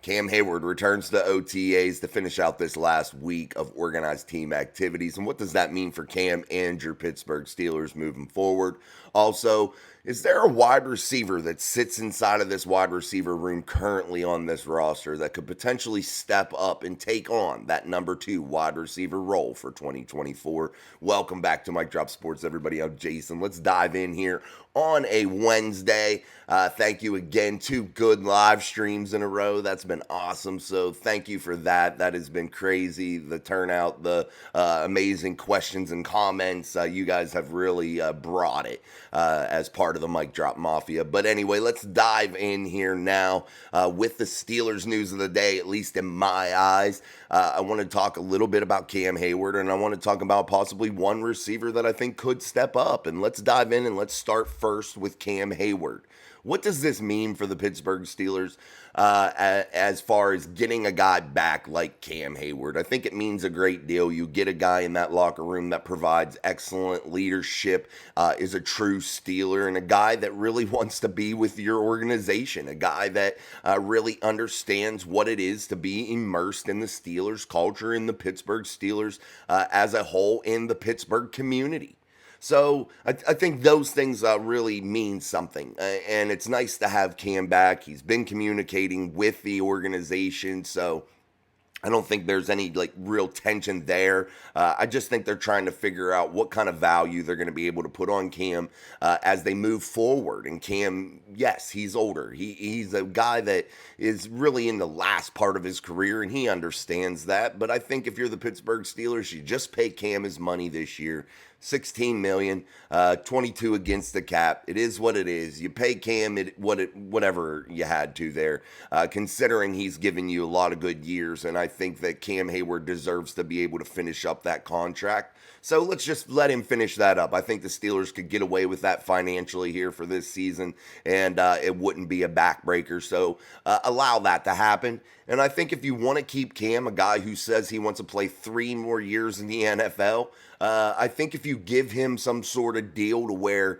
Cam Heyward returns to OTAs to finish out this last week of organized team activities. And what does that mean for Cam and your Pittsburgh Steelers moving forward? Also, is there a wide receiver that sits inside of this wide receiver room currently on this roster that could potentially step up and take on that number 2 wide receiver role for 2024? Welcome back to Mike Drop Sports, everybody. I'm Jason. Let's dive in here on a Wednesday. Thank you again. 2 good live streams in a row. That's been awesome. So thank you for that. That has been crazy. The turnout, the amazing questions and comments. You guys have really brought it as part of the Mic Drop Mafia. But anyway, let's dive in here now with the Steelers news of the day, at least in my eyes. I want to talk a little bit about Cam Heyward, and I want to talk about possibly one receiver that I think could step up. And let's dive in and let's start first with Cam Heyward. What does this mean for the Pittsburgh Steelers as far as getting a guy back like Cam Heyward? I think it means a great deal. You get a guy in that locker room that provides excellent leadership, is a true Steeler, and a guy that really wants to be with your organization, a guy that really understands what it is to be immersed in the Steelers culture, in the Pittsburgh Steelers as a whole, in the Pittsburgh community. So I think those things really mean something, and it's nice to have Cam back. He's been communicating with the organization, so I don't think there's any real tension there. I just think they're trying to figure out what kind of value they're going to be able to put on Cam as they move forward. And Cam, yes, he's older. He's a guy that is really in the last part of his career, and he understands that. But I think if you're the Pittsburgh Steelers, you just pay Cam his money this year. $16 million, 22 against the cap. It is what it is. You pay Cam whatever you had to there, considering he's given you a lot of good years, and I think that Cam Heyward deserves to be able to finish up that contract. So let's just let him finish that up. I think the Steelers could get away with that financially here for this season, and it wouldn't be a backbreaker. So allow that to happen. And I think if you want to keep Cam, a guy who says he wants to play 3 more years in the NFL, I think if you give him some sort of deal to where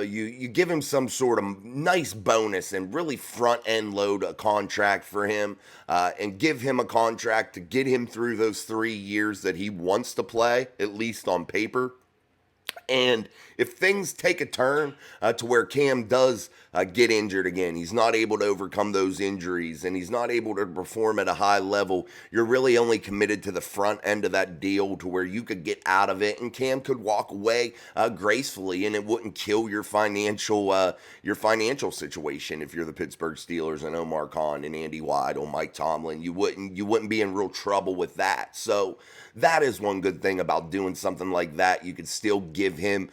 you give him some sort of nice bonus and really front end load a contract for him and give him a contract to get him through those 3 years that he wants to play, at least on paper. And if things take a turn to where Cam does get injured again, he's not able to overcome those injuries, and he's not able to perform at a high level, you're really only committed to the front end of that deal to where you could get out of it, and Cam could walk away gracefully, and it wouldn't kill your financial situation if you're the Pittsburgh Steelers and Omar Khan and Andy Weidel, Mike Tomlin. You wouldn't be in real trouble with that. So that is one good thing about doing something like that. You could still give him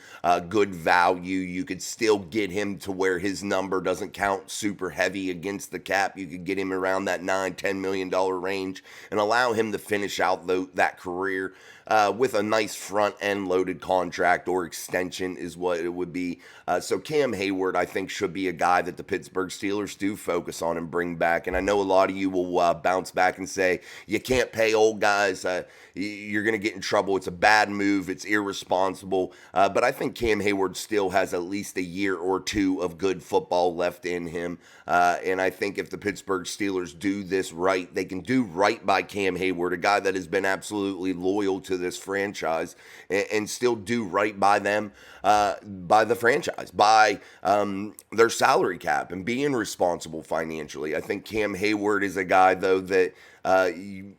good value. You could still get him to where his number doesn't count super heavy against the cap. You could get him around that $9-10 million range and allow him to finish out that career with a nice front end loaded contract or extension is what it would be. So Cam Heyward, I think, should be a guy that the Pittsburgh Steelers do focus on and bring back. And I know a lot of you will bounce back and say, you can't pay old guys. You're going to get in trouble. It's a bad move. It's irresponsible. But I think Cam Heyward still has at least a year or 2 of good football left in him. And I think if the Pittsburgh Steelers do this right, they can do right by Cam Heyward, a guy that has been absolutely loyal to this franchise, and still do right by them, by the franchise, by their salary cap, and being responsible financially. I think Cam Heyward is a guy, though, that you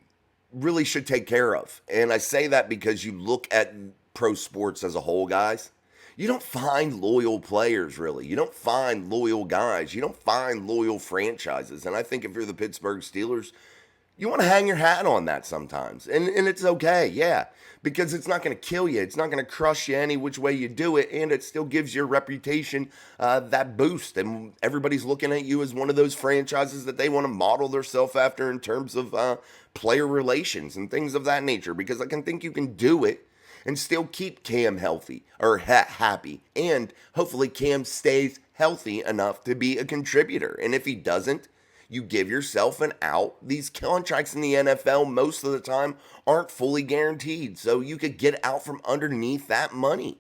really should take care of. And I say that because you look at pro sports as a whole, guys. You don't find loyal players, really. You don't find loyal guys. You don't find loyal franchises. And I think if you're the Pittsburgh Steelers, you want to hang your hat on that sometimes. And it's okay, yeah, because it's not going to kill you. It's not going to crush you any which way you do it, and it still gives your reputation that boost. And everybody's looking at you as one of those franchises that they want to model themselves after in terms of player relations and things of that nature, because I can think you can do it and still keep Cam healthy or happy. And hopefully Cam stays healthy enough to be a contributor. And if he doesn't, you give yourself an out. These contracts in the NFL most of the time aren't fully guaranteed, so you could get out from underneath that money.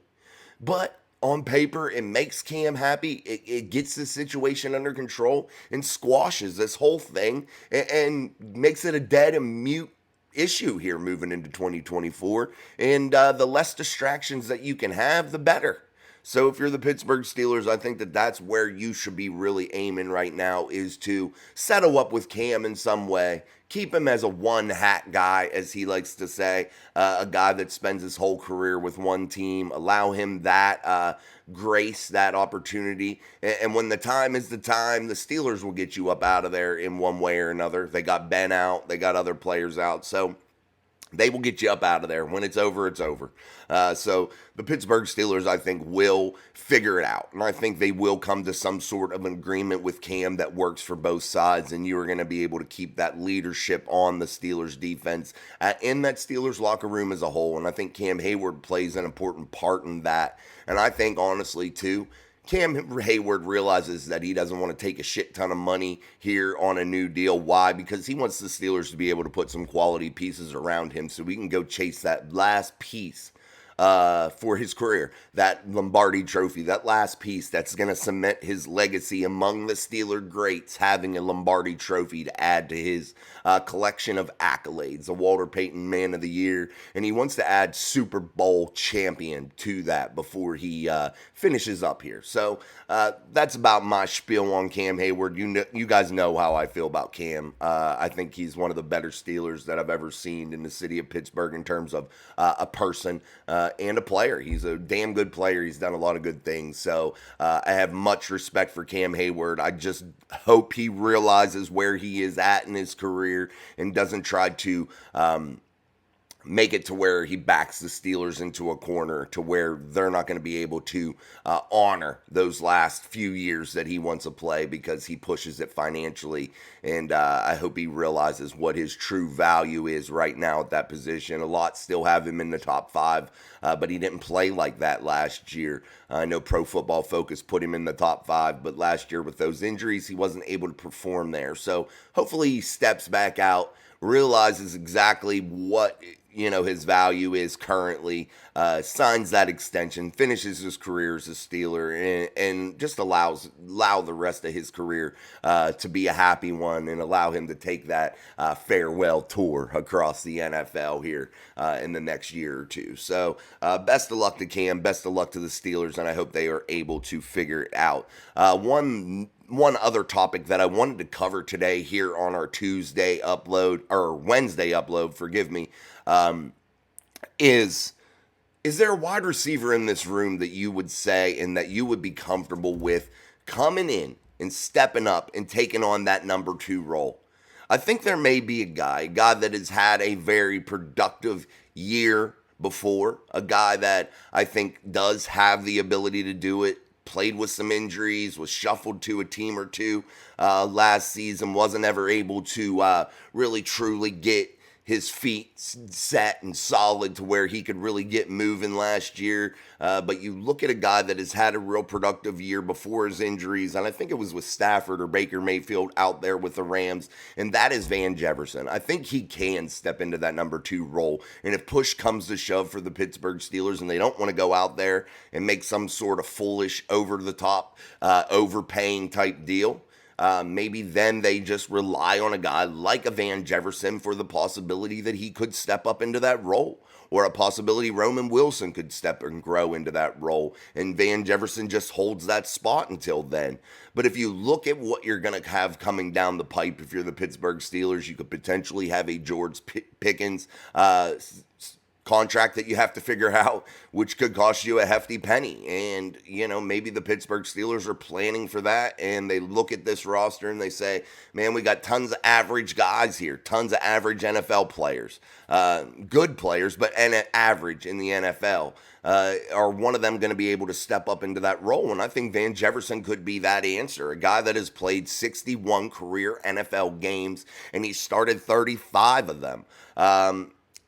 But on paper, it makes Cam happy. It gets the situation under control and squashes this whole thing and makes it a dead and mute issue here moving into 2024. And the less distractions that you can have, the better. So if you're the Pittsburgh Steelers, I think that that's where you should be really aiming right now, is to settle up with Cam in some way. Keep him as a one-hat guy, as he likes to say, a guy that spends his whole career with one team. Allow him that grace, that opportunity. And when the time is the time, the Steelers will get you up out of there in one way or another. They got Ben out. They got other players out. So they will get you up out of there. When it's over, it's over. So the Pittsburgh Steelers, I think, will figure it out. And I think they will come to some sort of an agreement with Cam that works for both sides. And you are going to be able to keep that leadership on the Steelers defense in that Steelers locker room as a whole. And I think Cam Heyward plays an important part in that. And I think, honestly, too, Cam Heyward realizes that he doesn't want to take a shit ton of money here on a new deal. Why? Because he wants the Steelers to be able to put some quality pieces around him so we can go chase that last piece for his career, that Lombardi trophy, that last piece that's going to cement his legacy among the Steeler greats, having a Lombardi trophy to add to his collection of accolades, a Walter Payton Man of the Year, and he wants to add Super Bowl champion to that before he finishes up here. So that's about my spiel on Cam Heyward. You guys know how I feel about Cam. I think he's one of the better Steelers that I've ever seen in the city of Pittsburgh in terms of a person and a player. He's a damn good player. He's done a lot of good things. So I have much respect for Cam Heyward. I just hope he realizes where he is at in his career and doesn't try to make it to where he backs the Steelers into a corner to where they're not going to be able to honor those last few years that he wants to play because he pushes it financially. And I hope he realizes what his true value is right now at that position. A lot still have him in the top 5, but he didn't play like that last year. I know Pro Football Focus put him in the top 5, but last year with those injuries, he wasn't able to perform there. So hopefully he steps back out, realizes exactly what his value is currently, signs that extension, finishes his career as a Steeler, and just allow the rest of his career to be a happy one, and allow him to take that farewell tour across the NFL here in the next year or two. So best of luck to Cam, best of luck to the Steelers, and I hope they are able to figure it out. One other topic that I wanted to cover today here on our Wednesday upload, forgive me, is there a wide receiver in this room that you would say and that you would be comfortable with coming in and stepping up and taking on that number 2 role? I think there may be a guy that has had a very productive year before, a guy that I think does have the ability to do it, played with some injuries, was shuffled to a team or two last season, wasn't ever able to really truly get his feet set and solid to where he could really get moving last year. But you look at a guy that has had a real productive year before his injuries, and I think it was with Stafford or Baker Mayfield out there with the Rams, and that is Van Jefferson. I think he can step into that number 2 role. And if push comes to shove for the Pittsburgh Steelers and they don't want to go out there and make some sort of foolish, over-the-top, overpaying type deal, maybe then they just rely on a guy like a Van Jefferson for the possibility that he could step up into that role, or a possibility Roman Wilson could step and grow into that role, and Van Jefferson just holds that spot until then. But if you look at what you're going to have coming down the pipe, if you're the Pittsburgh Steelers, you could potentially have a George Pickens contract that you have to figure out, which could cost you a hefty penny. And, maybe the Pittsburgh Steelers are planning for that, and they look at this roster and they say, man, we got tons of average guys here, tons of average NFL players, good players, but average in the NFL. Are one of them going to be able to step up into that role? And I think Van Jefferson could be that answer, a guy that has played 61 career NFL games, and he started 35 of them.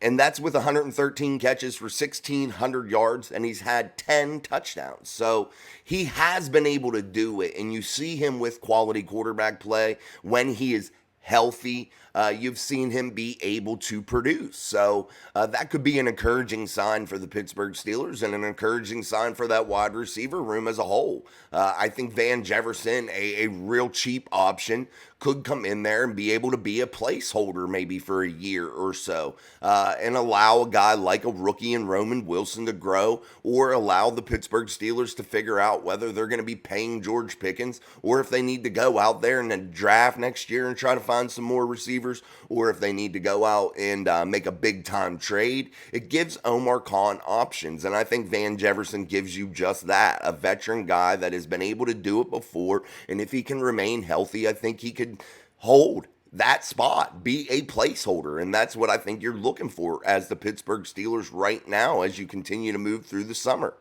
And that's with 113 catches for 1,600 yards, and he's had 10 touchdowns. So he has been able to do it, and you see him with quality quarterback play when he is healthy. you've seen him be able to produce. So that could be an encouraging sign for the Pittsburgh Steelers and an encouraging sign for that wide receiver room as a whole. I think Van Jefferson, a real cheap option, could come in there and be able to be a placeholder maybe for a year or so, and allow a guy like a rookie in Roman Wilson to grow, or allow the Pittsburgh Steelers to figure out whether they're going to be paying George Pickens, or if they need to go out there in a draft next year and try to find some more receivers, or if they need to go out and make a big time trade. It gives Omar Khan options, and I think Van Jefferson gives you just that, a veteran guy that has been able to do it before, and if he can remain healthy, I think he could hold that spot, be a placeholder. And that's what I think you're looking for as the Pittsburgh Steelers right now as you continue to move through the summer.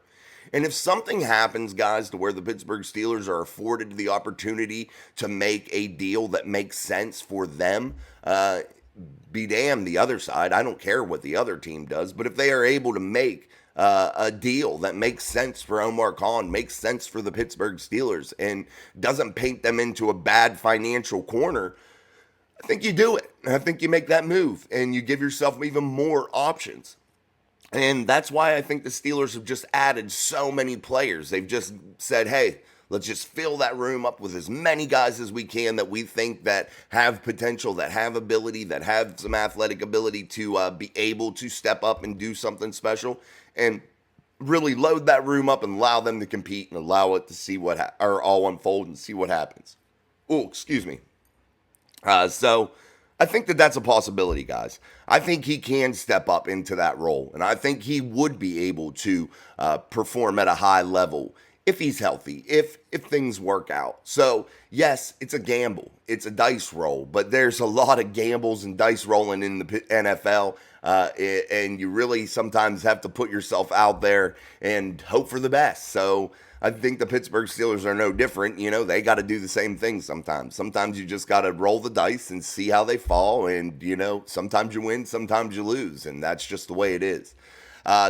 And if something happens, guys, to where the Pittsburgh Steelers are afforded the opportunity to make a deal that makes sense for them, be damned the other side. I don't care what the other team does, but if they are able to make a deal that makes sense for Omar Khan, makes sense for the Pittsburgh Steelers, and doesn't paint them into a bad financial corner, I think you do it. I think you make that move and you give yourself even more options. And that's why I think the Steelers have just added so many players. They've just said, hey, let's just fill that room up with as many guys as we can that we think that have potential, that have ability, that have some athletic ability to be able to step up and do something special, and really load that room up and allow them to compete and allow it to see what or all unfold and see what happens. Oh, excuse me. So I think that that's a possibility, guys. I think he can step up into that role, and I think he would be able to perform at a high level if he's healthy, if things work out. So, yes, it's a gamble. It's a dice roll, but there's a lot of gambles and dice rolling in the NFL, and you really sometimes have to put yourself out there and hope for the best. So I think the Pittsburgh Steelers are no different. You know, they got to do the same thing sometimes. Sometimes you just got to roll the dice and see how they fall, and, you know, sometimes you win, sometimes you lose, and that's just the way it is.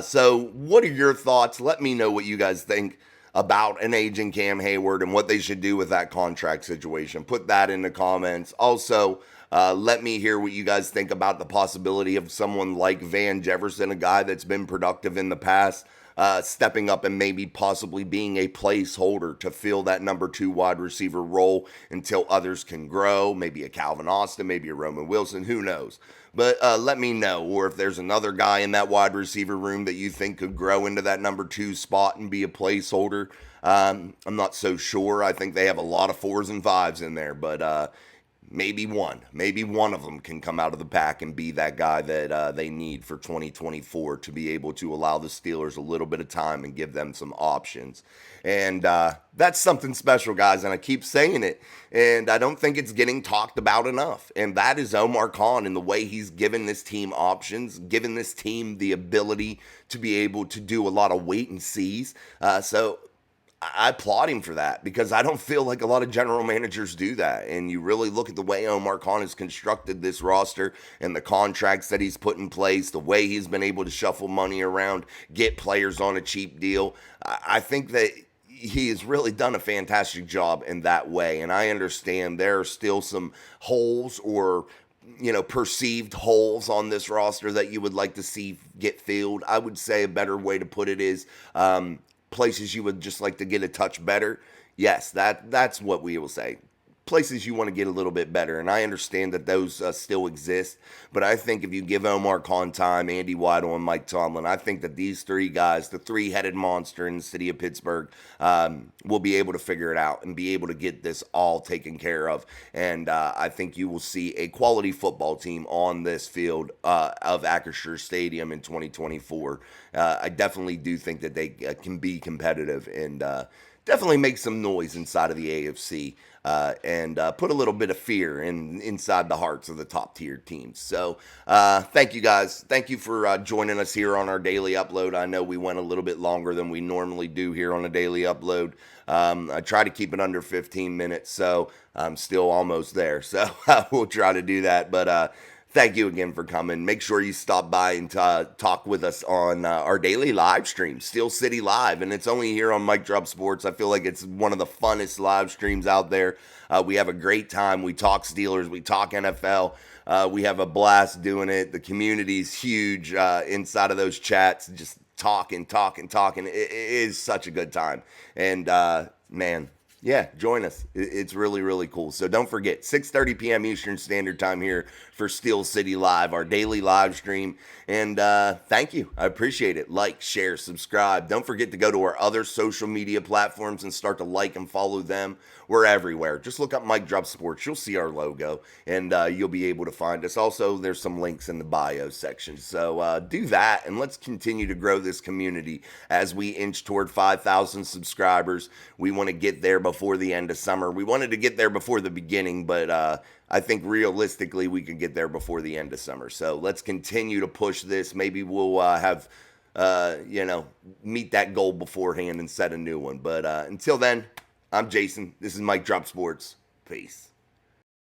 So what are your thoughts? Let me know what you guys think about an aging Cam Heyward and what they should do with that contract situation. Put that in the comments. Also, let me hear what you guys think about the possibility of someone like Van Jefferson, a guy that's been productive in the past, stepping up and maybe possibly being a placeholder to fill that number 2 wide receiver role until others can grow. Maybe a Calvin Austin, maybe a Roman Wilson, who knows. But let me know, or if there's another guy in that wide receiver room that you think could grow into that number 2 spot and be a placeholder. I'm not so sure. I think they have a lot of 4s and 5s in there, but maybe one of them can come out of the pack and be that guy that they need for 2024 to be able to allow the Steelers a little bit of time and give them some options. And that's something special, guys, and I keep saying it, and I don't think it's getting talked about enough, and that is Omar Khan and the way he's given this team options, given this team the ability to be able to do a lot of wait and sees. So I applaud him for that, because I don't feel like a lot of general managers do that. And you really look at the way Omar Khan has constructed this roster and the contracts that he's put in place, the way he's been able to shuffle money around, get players on a cheap deal. I think that he has really done a fantastic job in that way. And I understand there are still some holes, or perceived holes on this roster that you would like to see get filled. I would say a better way to put it is places you would just like to get a touch better. Yes, that's what we will say. Places you want to get a little bit better, and I understand that those still exist, but I think if you give Omar Khan time, Andy Weidel, and Mike Tomlin, I think that these 3 guys, the 3-headed monster in the city of Pittsburgh, will be able to figure it out and be able to get this all taken care of, and I think you will see a quality football team on this field of Acrisure Stadium in 2024. I definitely do think that they can be competitive and definitely make some noise inside of the AFC. And put a little bit of fear inside the hearts of the top tier teams. So thank you guys. Thank you for joining us here on our daily upload. I know we went a little bit longer than we normally do here on a daily upload. I try to keep it under 15 minutes, so I'm still almost there. So we'll try to do that. But Thank you again for coming. Make sure you stop by and talk with us on our daily live stream, Steel City Live. And it's only here on Mike Drop Sports. I feel like it's one of the funnest live streams out there. We have a great time. We talk Steelers, we talk NFL. We have a blast doing it. The community's huge inside of those chats, just talking. It is such a good time. And man, yeah, join us. It's really, really cool. So don't forget, 6:30 p.m. Eastern Standard Time here for Steel City Live, our daily live stream. And thank you. I appreciate it. Like, share, subscribe. Don't forget to go to our other social media platforms and start to like and follow them. We're everywhere. Just look up Mike Drop Sports. You'll see our logo, and you'll be able to find us. Also, there's some links in the bio section. So do that, and let's continue to grow this community as we inch toward 5,000 subscribers. We want to get there before the end of summer. We wanted to get there before the beginning, but I think realistically we can get there before the end of summer. So let's continue to push this. Maybe we'll have, meet that goal beforehand and set a new one. But until then, I'm Jason. This is Mike Drop Sports. Peace.